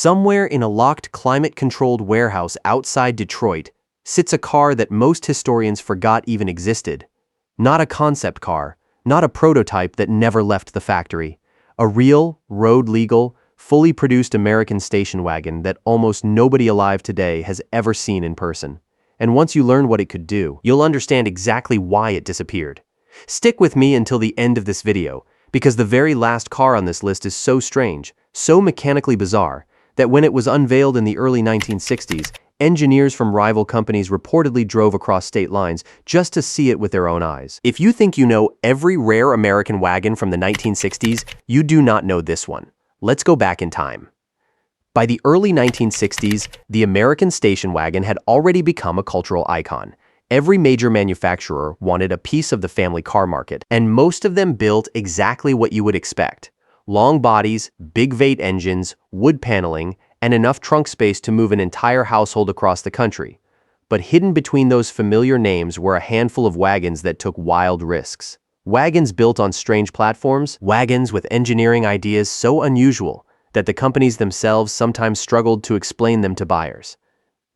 Somewhere in a locked, climate-controlled warehouse outside Detroit sits a car that most historians forgot even existed. Not a concept car, not a prototype that never left the factory. A real, road-legal, fully produced American station wagon that almost nobody alive today has ever seen in person. And once you learn what it could do, you'll understand exactly why it disappeared. Stick with me until the end of this video, because the very last car on this list is so strange, so mechanically bizarre, that when it was unveiled in the early 1960s, engineers from rival companies reportedly drove across state lines just to see it with their own eyes. If you think you know every rare American wagon from the 1960s, you do not know this one. Let's go back in time. By the early 1960s, the American station wagon had already become a cultural icon. Every major manufacturer wanted a piece of the family car market, and most of them built exactly what you would expect. Long bodies, big V8 engines, wood paneling, and enough trunk space to move an entire household across the country. But hidden between those familiar names were a handful of wagons that took wild risks. Wagons built on strange platforms, wagons with engineering ideas so unusual that the companies themselves sometimes struggled to explain them to buyers.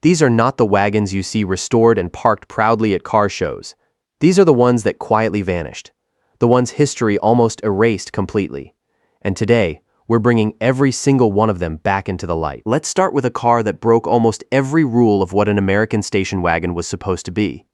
These are not the wagons you see restored and parked proudly at car shows. These are the ones that quietly vanished, the ones history almost erased completely. And today, we're bringing every single one of them back into the light. Let's start with a car that broke almost every rule of what an American station wagon was supposed to be.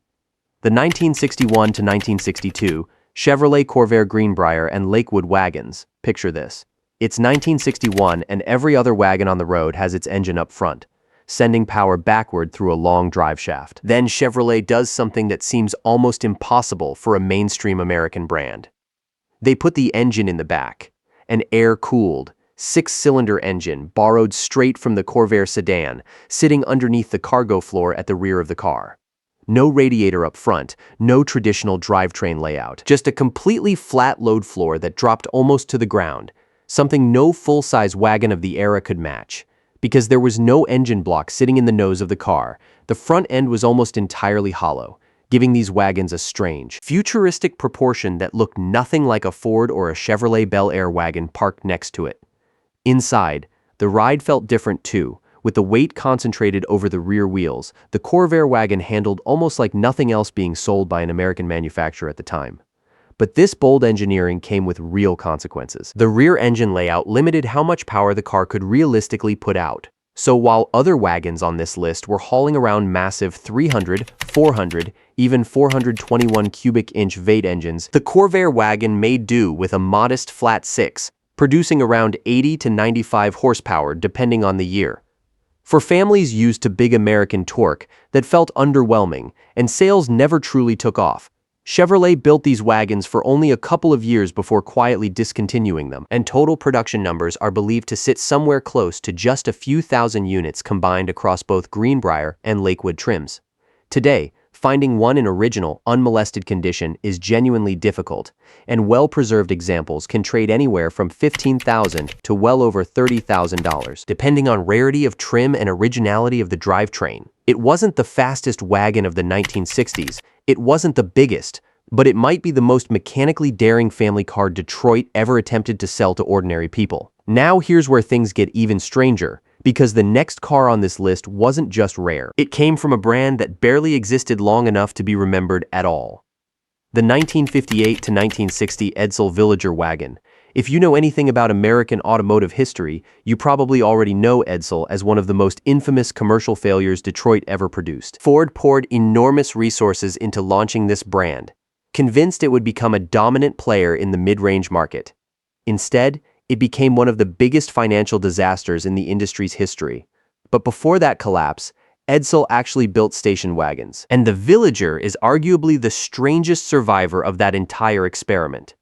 The 1961 to 1962 Chevrolet Corvair Greenbrier and Lakewood wagons. Picture this. It's 1961 and every other wagon on the road has its engine up front, sending power backward through a long drive shaft. Then Chevrolet does something that seems almost impossible for a mainstream American brand. They put the engine in the back. An air-cooled, 6-cylinder engine borrowed straight from the Corvair sedan, sitting underneath the cargo floor at the rear of the car. No radiator up front, no traditional drivetrain layout, just a completely flat load floor that dropped almost to the ground, something no full-size wagon of the era could match. Because there was no engine block sitting in the nose of the car, the front end was almost entirely hollow, giving these wagons a strange, futuristic proportion that looked nothing like a Ford or a Chevrolet Bel Air wagon parked next to it. Inside, the ride felt different too, with the weight concentrated over the rear wheels. The Corvair wagon handled almost like nothing else being sold by an American manufacturer at the time. But this bold engineering came with real consequences. The rear engine layout limited how much power the car could realistically put out. So while other wagons on this list were hauling around massive 300, 400, even 421 cubic inch V8 engines, the Corvair wagon made do with a modest flat 6, producing around 80 to 95 horsepower depending on the year. For families used to big American torque, that felt underwhelming, and sales never truly took off. Chevrolet built these wagons for only a couple of years before quietly discontinuing them, and total production numbers are believed to sit somewhere close to just a few thousand units combined across both Greenbrier and Lakewood trims. Today, finding one in original, unmolested condition is genuinely difficult, and well-preserved examples can trade anywhere from $15,000 to well over $30,000, depending on rarity of trim and originality of the drivetrain. It wasn't the fastest wagon of the 1960s, it wasn't the biggest, but it might be the most mechanically daring family car Detroit ever attempted to sell to ordinary people. Now here's where things get even stranger, because the next car on this list wasn't just rare. It came from a brand that barely existed long enough to be remembered at all. The 1958 to 1960 Edsel Villager wagon. If you know anything about American automotive history, you probably already know Edsel as one of the most infamous commercial failures Detroit ever produced. Ford poured enormous resources into launching this brand, convinced it would become a dominant player in the mid-range market. Instead, it became one of the biggest financial disasters in the industry's history. But before that collapse, Edsel actually built station wagons, and the Villager is arguably the strangest survivor of that entire experiment.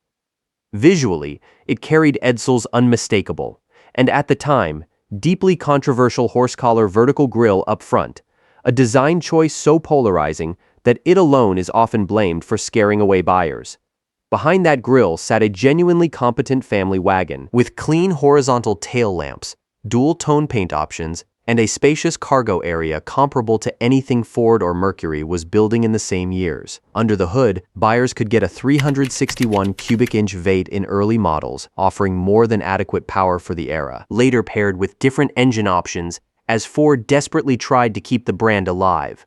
Visually, it carried Edsel's unmistakable, and at the time, deeply controversial horse-collar vertical grille up front, a design choice so polarizing that it alone is often blamed for scaring away buyers. Behind that grille sat a genuinely competent family wagon with clean horizontal tail lamps, dual tone paint options, and a spacious cargo area comparable to anything Ford or Mercury was building in the same years. Under the hood, buyers could get a 361 cubic inch V8 in early models, offering more than adequate power for the era, later paired with different engine options as Ford desperately tried to keep the brand alive.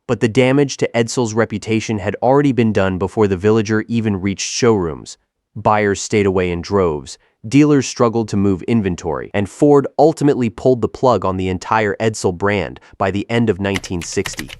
But the damage to Edsel's reputation had already been done before the Villager even reached showrooms. Buyers stayed away in droves, dealers struggled to move inventory, and Ford ultimately pulled the plug on the entire Edsel brand by the end of 1960.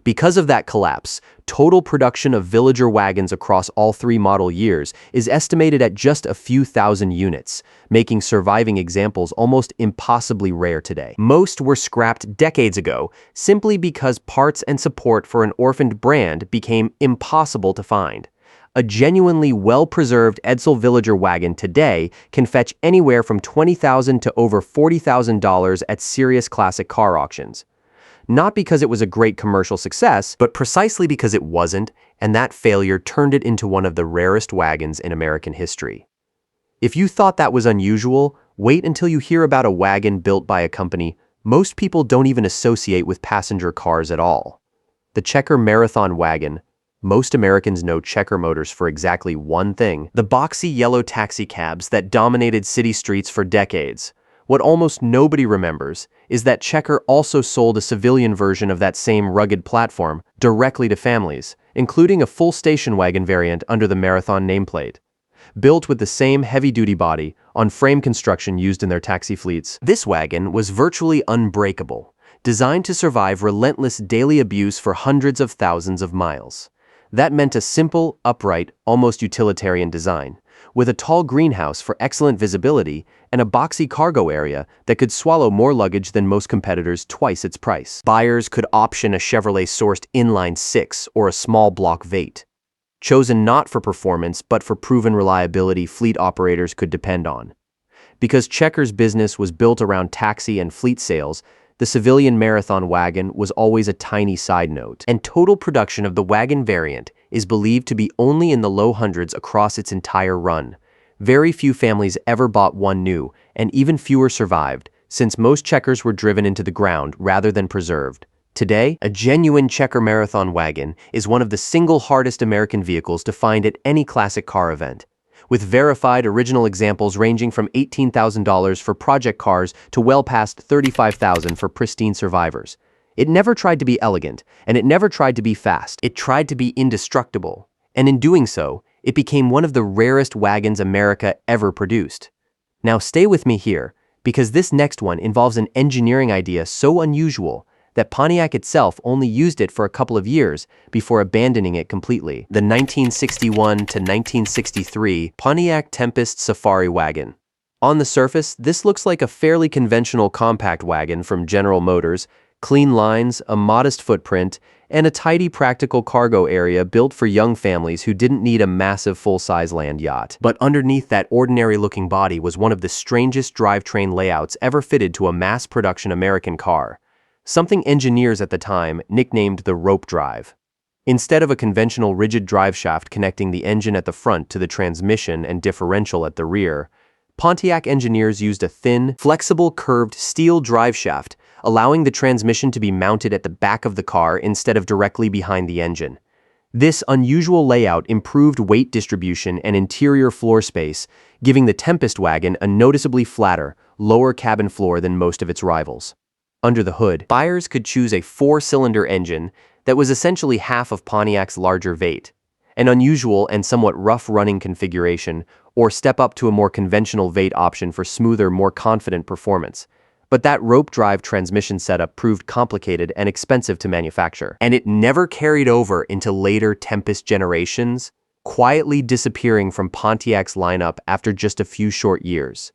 Because of that collapse, total production of Villager wagons across all three model years is estimated at just a few thousand units, making surviving examples almost impossibly rare today. Most were scrapped decades ago simply because parts and support for an orphaned brand became impossible to find. A genuinely well-preserved Edsel Villager wagon today can fetch anywhere from $20,000 to over $40,000 at serious classic car auctions. Not because it was a great commercial success, but precisely because it wasn't, and that failure turned it into one of the rarest wagons in American history. If you thought that was unusual, wait until you hear about a wagon built by a company most people don't even associate with passenger cars at all. The Checker Marathon wagon. Most Americans know Checker Motors for exactly one thing: the boxy yellow taxicabs that dominated city streets for decades. What almost nobody remembers is that Checker also sold a civilian version of that same rugged platform directly to families, including a full station wagon variant under the Marathon nameplate. Built with the same heavy-duty body on frame construction used in their taxi fleets, this wagon was virtually unbreakable, designed to survive relentless daily abuse for hundreds of thousands of miles. That meant a simple, upright, almost utilitarian design, with a tall greenhouse for excellent visibility and a boxy cargo area that could swallow more luggage than most competitors twice its price. Buyers could option a Chevrolet-sourced inline-six or a small block V8. Chosen not for performance but for proven reliability fleet operators could depend on. Because Checker's business was built around taxi and fleet sales, the civilian Marathon wagon was always a tiny side note, and total production of the wagon variant is believed to be only in the low hundreds across its entire run. Very few families ever bought one new, and even fewer survived, since most Checkers were driven into the ground rather than preserved. Today, a genuine Checker Marathon wagon is one of the single hardest American vehicles to find at any classic car event, with verified original examples ranging from $18,000 for project cars to well past $35,000 for pristine survivors. It never tried to be elegant, and it never tried to be fast. It tried to be indestructible, and in doing so, it became one of the rarest wagons America ever produced. Now stay with me here, because this next one involves an engineering idea so unusual that Pontiac itself only used it for a couple of years before abandoning it completely. The 1961 to 1963 Pontiac Tempest Safari wagon. On the surface, this looks like a fairly conventional compact wagon from General Motors: clean lines, a modest footprint, and a tidy practical cargo area built for young families who didn't need a massive full-size land yacht. But underneath that ordinary-looking body was one of the strangest drivetrain layouts ever fitted to a mass-production American car. Something engineers at the time nicknamed the rope drive. Instead of a conventional rigid driveshaft connecting the engine at the front to the transmission and differential at the rear, Pontiac engineers used a thin, flexible, curved steel driveshaft, allowing the transmission to be mounted at the back of the car instead of directly behind the engine. This unusual layout improved weight distribution and interior floor space, giving the Tempest wagon a noticeably flatter, lower cabin floor than most of its rivals. Under the hood, buyers could choose a four-cylinder engine that was essentially half of Pontiac's larger V8, an unusual and somewhat rough-running configuration, or step up to a more conventional V8 option for smoother, more confident performance. But that rope drive transmission setup proved complicated and expensive to manufacture, and it never carried over into later Tempest generations, quietly disappearing from Pontiac's lineup after just a few short years.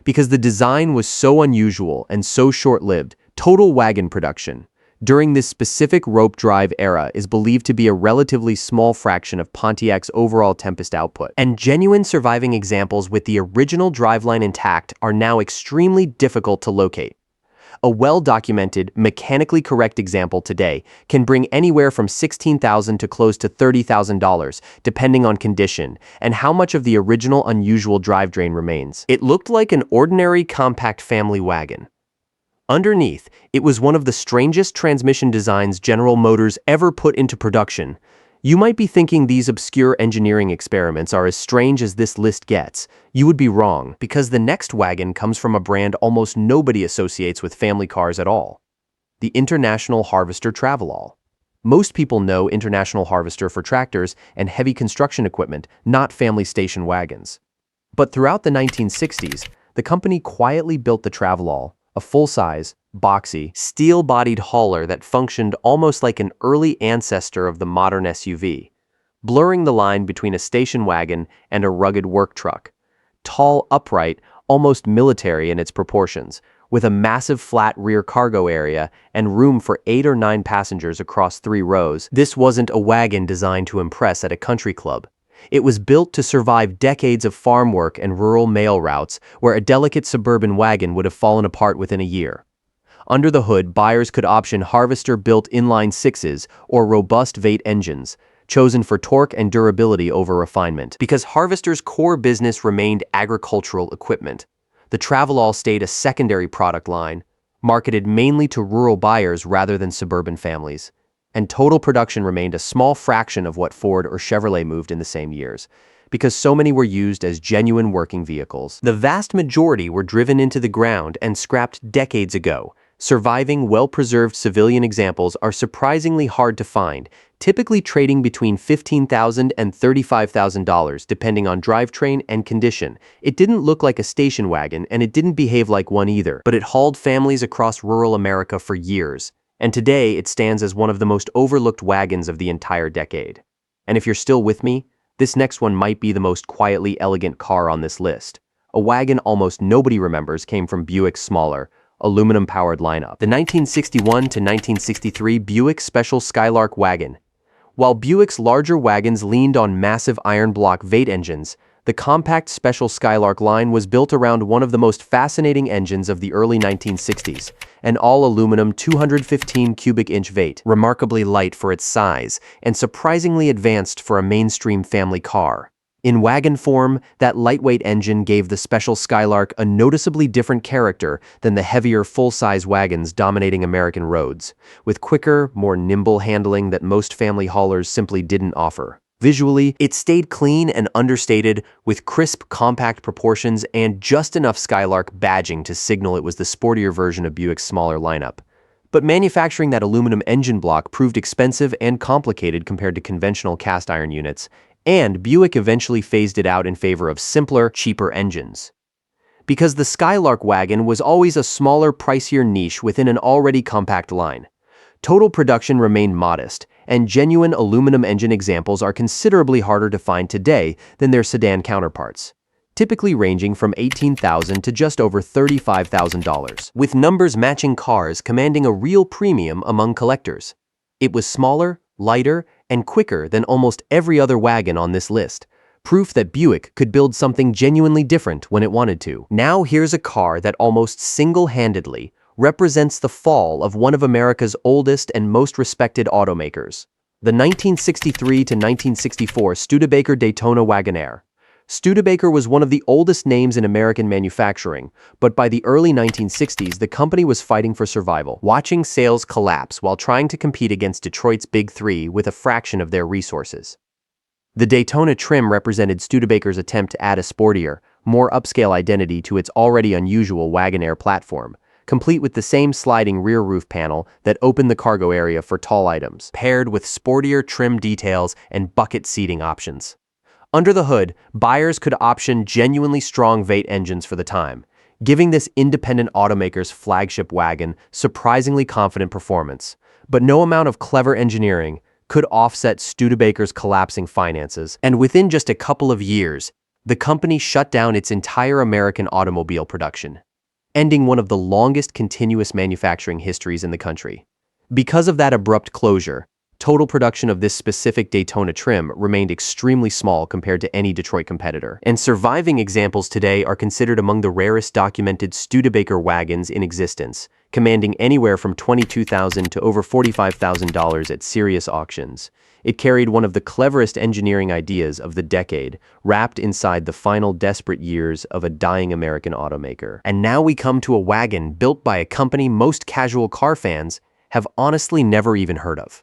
Because the design was so unusual and so short-lived, total wagon production during this specific rope drive era is believed to be a relatively small fraction of Pontiac's overall Tempest output, and genuine surviving examples with the original driveline intact are now extremely difficult to locate. A well-documented, mechanically correct example today can bring anywhere from $16,000 to close to $30,000, depending on condition and how much of the original unusual drivetrain remains. It looked like an ordinary compact family wagon. Underneath, it was one of the strangest transmission designs General Motors ever put into production. You might be thinking these obscure engineering experiments are as strange as this list gets. You would be wrong, because the next wagon comes from a brand almost nobody associates with family cars at all: the International Harvester Travelall. Most people know International Harvester for tractors and heavy construction equipment, not family station wagons. But throughout the 1960s, the company quietly built the Travelall, a full-size, boxy, steel-bodied hauler that functioned almost like an early ancestor of the modern SUV, blurring the line between a station wagon and a rugged work truck. Tall, upright, almost military in its proportions, with a massive flat rear cargo area and room for 8 or 9 passengers across 3 rows, this wasn't a wagon designed to impress at a country club. It was built to survive decades of farm work and rural mail routes where a delicate suburban wagon would have fallen apart within a year. Under the hood, buyers could option Harvester-built inline sixes or robust Vate engines, chosen for torque and durability over refinement. Because Harvester's core business remained agricultural equipment, the Travelall stayed a secondary product line, marketed mainly to rural buyers rather than suburban families. And total production remained a small fraction of what Ford or Chevrolet moved in the same years, because so many were used as genuine working vehicles. The vast majority were driven into the ground and scrapped decades ago. Surviving, well-preserved civilian examples are surprisingly hard to find, typically trading between $15,000 and $35,000 depending on drivetrain and condition. It didn't look like a station wagon, and it didn't behave like one either, but it hauled families across rural America for years. And today, it stands as one of the most overlooked wagons of the entire decade. And if you're still with me, this next one might be the most quietly elegant car on this list. A wagon almost nobody remembers came from Buick's smaller, aluminum-powered lineup, the 1961 to 1963 Buick Special Skylark wagon. While Buick's larger wagons leaned on massive iron block Vate engines, the compact Special Skylark line was built around one of the most fascinating engines of the early 1960s, an all-aluminum 215 cubic inch Vate, remarkably light for its size and surprisingly advanced for a mainstream family car. In wagon form, that lightweight engine gave the Special Skylark a noticeably different character than the heavier full-size wagons dominating American roads, with quicker, more nimble handling that most family haulers simply didn't offer. Visually, it stayed clean and understated, with crisp, compact proportions and just enough Skylark badging to signal it was the sportier version of Buick's smaller lineup. But manufacturing that aluminum engine block proved expensive and complicated compared to conventional cast iron units, and Buick eventually phased it out in favor of simpler, cheaper engines. Because the Skylark wagon was always a smaller, pricier niche within an already compact line, total production remained modest, and genuine aluminum engine examples are considerably harder to find today than their sedan counterparts, typically ranging from $18,000 to just over $35,000, with numbers matching cars commanding a real premium among collectors. It was smaller, lighter, and quicker than almost every other wagon on this list, proof that Buick could build something genuinely different when it wanted to. Now here's a car that almost single-handedly represents the fall of one of America's oldest and most respected automakers, the 1963 to 1964 Studebaker Daytona Wagonaire. Studebaker was one of the oldest names in American manufacturing, but by the early 1960s, the company was fighting for survival, watching sales collapse while trying to compete against Detroit's Big Three with a fraction of their resources. The Daytona trim represented Studebaker's attempt to add a sportier, more upscale identity to its already unusual Wagonaire platform, complete with the same sliding rear roof panel that opened the cargo area for tall items, paired with sportier trim details and bucket seating options. Under the hood, buyers could option genuinely strong Vate engines for the time, giving this independent automaker's flagship wagon surprisingly confident performance. But no amount of clever engineering could offset Studebaker's collapsing finances, and within just a couple of years, the company shut down its entire American automobile production, ending one of the longest continuous manufacturing histories in the country. Because of that abrupt closure, Total production of this specific Daytona trim remained extremely small compared to any Detroit competitor, and surviving examples today are considered among the rarest documented Studebaker wagons in existence, commanding anywhere from $22,000 to over $45,000 at serious auctions. It carried one of the cleverest engineering ideas of the decade, wrapped inside the final desperate years of a dying American automaker. And now we come to a wagon built by a company most casual car fans have honestly never even heard of.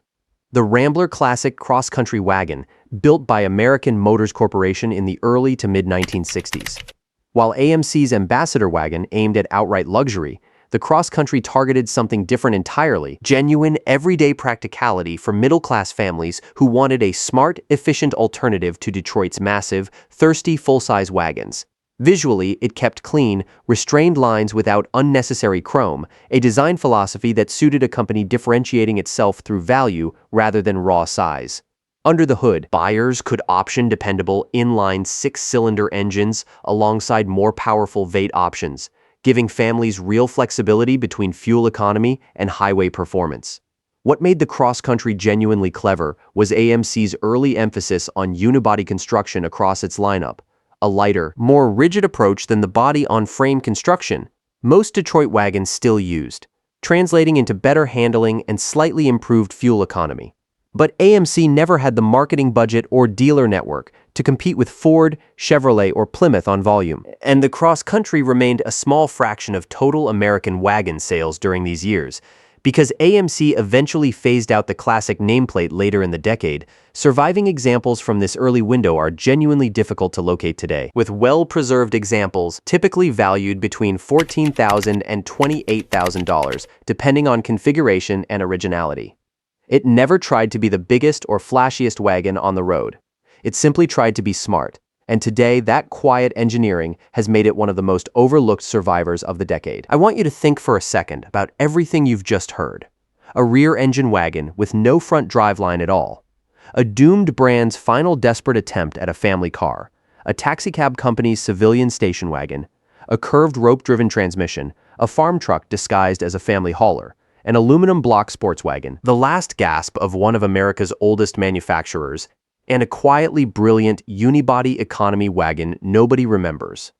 The Rambler Classic Cross Country wagon, built by American Motors Corporation in the early to mid-1960s. While AMC's Ambassador wagon aimed at outright luxury, the Cross Country targeted something different entirely: genuine, everyday practicality for middle-class families who wanted a smart, efficient alternative to Detroit's massive, thirsty full-size wagons. Visually, it kept clean, restrained lines without unnecessary chrome, a design philosophy that suited a company differentiating itself through value rather than raw size. Under the hood, buyers could option dependable inline six-cylinder engines alongside more powerful V8 options, giving families real flexibility between fuel economy and highway performance. What made the Cross Country genuinely clever was AMC's early emphasis on unibody construction across its lineup, a lighter, more rigid approach than the body-on-frame construction most Detroit wagons still used, translating into better handling and slightly improved fuel economy. But AMC never had the marketing budget or dealer network to compete with Ford, Chevrolet, or Plymouth on volume, and the Cross Country remained a small fraction of total American wagon sales during these years. Because AMC eventually phased out the classic nameplate later in the decade, surviving examples from this early window are genuinely difficult to locate today, with well-preserved examples typically valued between $14,000 and $28,000, depending on configuration and originality. It never tried to be the biggest or flashiest wagon on the road. It simply tried to be smart, and today that quiet engineering has made it one of the most overlooked survivors of the decade. I want you to think for a second about everything you've just heard. A rear-engine wagon with no front driveline at all. A doomed brand's final desperate attempt at a family car. A taxicab company's civilian station wagon. A curved rope-driven transmission. A farm truck disguised as a family hauler. An aluminum block sports wagon. The last gasp of one of America's oldest manufacturers, and a quietly brilliant unibody economy wagon nobody remembers.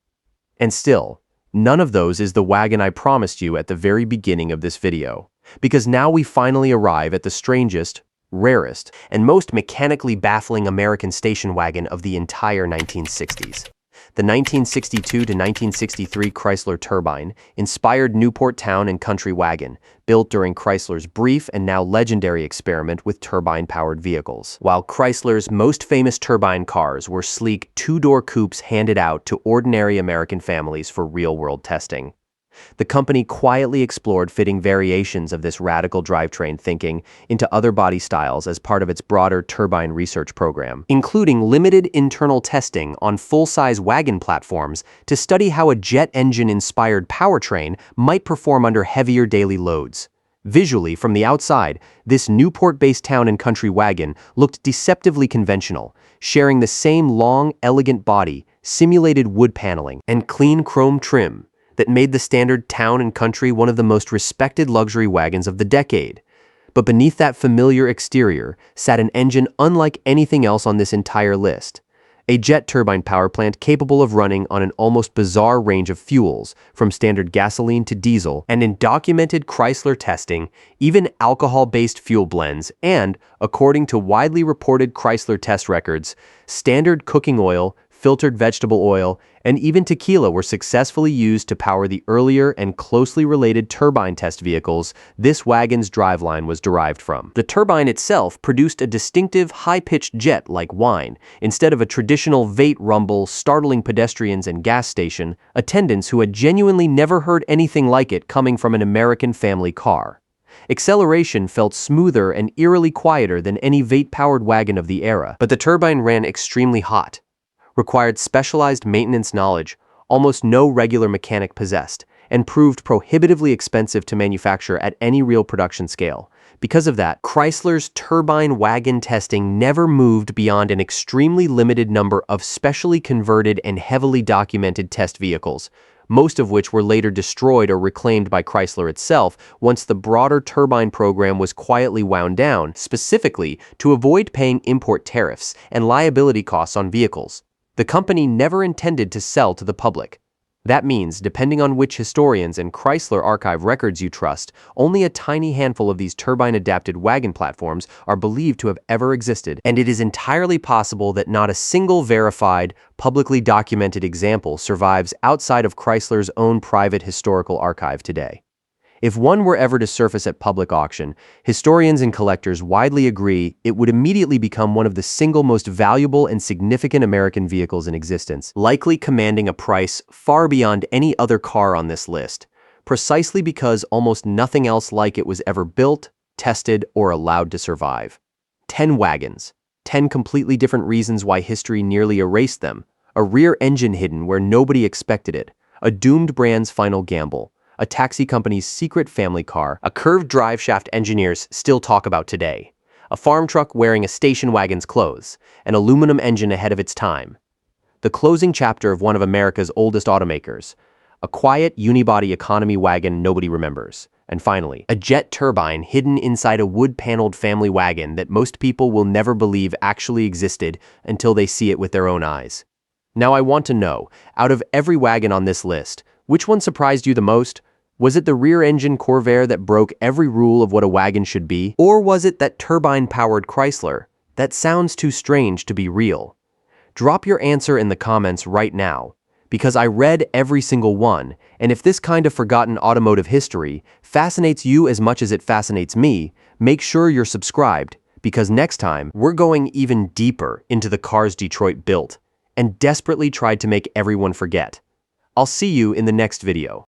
And still, none of those is the wagon I promised you at the very beginning of this video, because now we finally arrive at the strangest, rarest, and most mechanically baffling American station wagon of the entire 1960s. The 1962 to 1963 Chrysler Turbine, inspired Newport town and country wagon, built during Chrysler's brief and now legendary experiment with turbine-powered vehicles. While Chrysler's most famous turbine cars were sleek two-door coupes handed out to ordinary American families for real-world testing, the company quietly explored fitting variations of this radical drivetrain thinking into other body styles as part of its broader turbine research program, including limited internal testing on full-size wagon platforms to study how a jet engine-inspired powertrain might perform under heavier daily loads. Visually, from the outside, this Newport-based town and country wagon looked deceptively conventional, sharing the same long, elegant body, simulated wood paneling, and clean chrome trim that made the standard town and country one of the most respected luxury wagons of the decade. But beneath that familiar exterior sat an engine unlike anything else on this entire list. A jet turbine power plant capable of running on an almost bizarre range of fuels, from standard gasoline to diesel, and in documented Chrysler testing, even alcohol-based fuel blends, and, according to widely reported Chrysler test records, standard cooking oil, filtered vegetable oil, and even tequila were successfully used to power the earlier and closely related turbine test vehicles this wagon's driveline was derived from. The turbine itself produced a distinctive high-pitched jet like whine, instead of a traditional V8 rumble startling pedestrians and gas station attendants who had genuinely never heard anything like it coming from an American family car. Acceleration felt smoother and eerily quieter than any V8-powered wagon of the era, but the turbine ran extremely hot, required specialized maintenance knowledge almost no regular mechanic possessed, and proved prohibitively expensive to manufacture at any real production scale. Because of that, Chrysler's turbine wagon testing never moved beyond an extremely limited number of specially converted and heavily documented test vehicles, most of which were later destroyed or reclaimed by Chrysler itself once the broader turbine program was quietly wound down, specifically to avoid paying import tariffs and liability costs on vehicles. The company never intended to sell to the public. That means, depending on which historians and Chrysler archive records you trust, only a tiny handful of these turbine-adapted wagon platforms are believed to have ever existed, and it is entirely possible that not a single verified, publicly documented example survives outside of Chrysler's own private historical archive today. If one were ever to surface at public auction, historians and collectors widely agree it would immediately become one of the single most valuable and significant American vehicles in existence, likely commanding a price far beyond any other car on this list, precisely because almost nothing else like it was ever built, tested, or allowed to survive. 10 wagons. 10 completely different reasons why history nearly erased them. A rear engine hidden where nobody expected it. A doomed brand's final gamble. A taxi company's secret family car, a curved drive shaft engineers still talk about today, a farm truck wearing a station wagon's clothes, an aluminum engine ahead of its time, the closing chapter of one of America's oldest automakers, a quiet unibody economy wagon nobody remembers, and finally, a jet turbine hidden inside a wood-paneled family wagon that most people will never believe actually existed until they see it with their own eyes. Now I want to know, out of every wagon on this list, which one surprised you the most? Was it the rear-engine Corvair that broke every rule of what a wagon should be? Or was it that turbine-powered Chrysler that sounds too strange to be real? Drop your answer in the comments right now, because I read every single one, and if this kind of forgotten automotive history fascinates you as much as it fascinates me, make sure you're subscribed, because next time we're going even deeper into the cars Detroit built and desperately tried to make everyone forget. I'll see you in the next video.